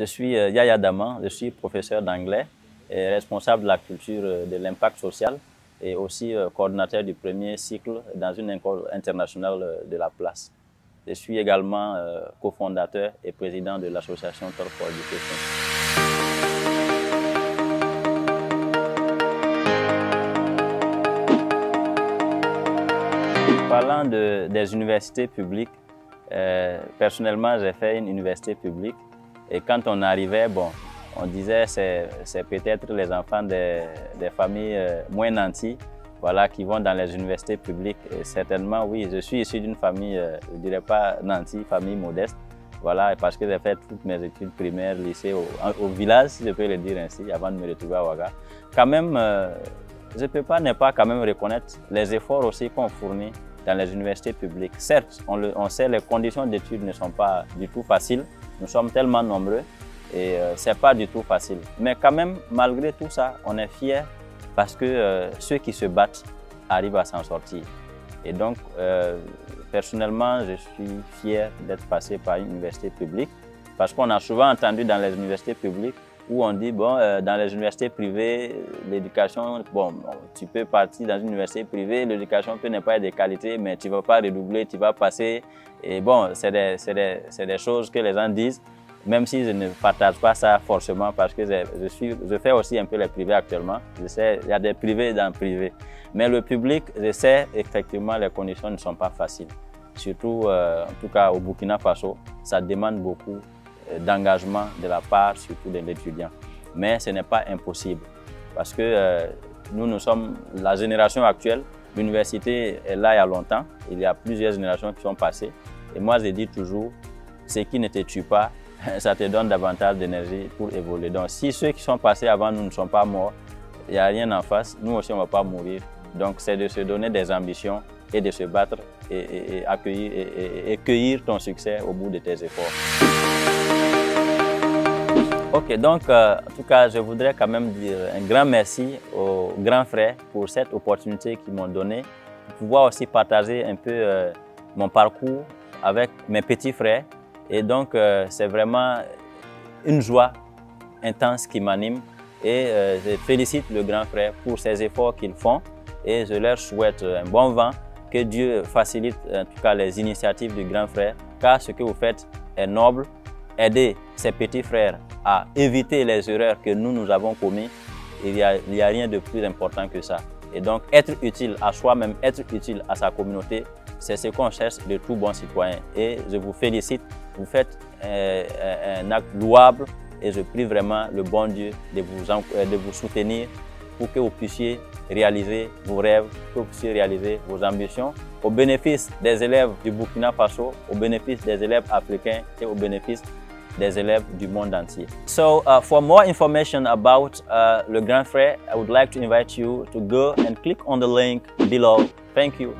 Je suis Yaya Daman, je suis professeur d'anglais et responsable de la culture de l'impact social et aussi coordinateur du premier cycle dans une école internationale de la place. Je suis également cofondateur et président de l'association Talk for Education. Parlant des universités publiques, personnellement j'ai fait une université publique et quand on arrivait, on disait c'est peut-être les enfants des familles moins nantis, voilà, qui vont dans les universités publiques. Et certainement, oui, je suis issu d'une famille, je ne dirais pas nantie, famille modeste, voilà, parce que j'ai fait toutes mes études primaires, lycée au village, si je peux le dire ainsi, avant de me retrouver à Ouaga. Quand même, je ne peux pas ne pas quand même reconnaître les efforts aussi qu'on fournit dans les universités publiques. Certes, on sait que les conditions d'études ne sont pas du tout faciles, nous sommes tellement nombreux et ce n'est pas du tout facile. Mais quand même, malgré tout ça, on est fiers parce que ceux qui se battent arrivent à s'en sortir. Et donc, personnellement, je suis fier d'être passé par une université publique parce qu'on a souvent entendu dans les universités publiques où on dit, dans les universités privées, l'éducation, tu peux partir dans une université privée, l'éducation peut ne pas être de qualité, mais tu ne vas pas redoubler, tu vas passer. Et c'est des choses que les gens disent, même si je ne partage pas ça forcément parce que je fais aussi un peu les privés actuellement. Je sais, il y a des privés dans le privé. Mais le public, je sais, effectivement, les conditions ne sont pas faciles. Surtout, en tout cas, au Burkina Faso, ça demande beaucoup d'engagement de la part surtout de l'étudiant. Mais ce n'est pas impossible parce que nous sommes la génération actuelle. L'université est là il y a longtemps. Il y a plusieurs générations qui sont passées. Et moi, je dis toujours, ce qui ne te tue pas, ça te donne davantage d'énergie pour évoluer. Donc, si ceux qui sont passés avant nous ne sont pas morts, il n'y a rien en face, nous aussi on ne va pas mourir. Donc, c'est de se donner des ambitions et de se battre et cueillir ton succès au bout de tes efforts. Ok, donc en tout cas, je voudrais quand même dire un grand merci aux grands frères pour cette opportunité qu'ils m'ont donnée, pour pouvoir aussi partager un peu mon parcours avec mes petits frères. Et donc, c'est vraiment une joie intense qui m'anime et je félicite le grand frère pour ses efforts qu'ils font et je leur souhaite un bon vent, que Dieu facilite en tout cas les initiatives du grand frère, car ce que vous faites est noble. Aider ses petits frères à éviter les erreurs que nous avons commises, il n'y a rien de plus important que ça. Et donc, être utile à soi-même, être utile à sa communauté, c'est ce qu'on cherche de tout bon citoyen. Et je vous félicite, vous faites un acte louable et je prie vraiment le bon Dieu de vous soutenir pour que vous puissiez réaliser vos rêves, que vous puissiez réaliser vos ambitions au bénéfice des élèves du Burkina Faso, au bénéfice des élèves africains et au bénéfice des élèves du monde entier. So, for more information about Le Grand Frère, I would like to invite you to go and click on the link below. Thank you.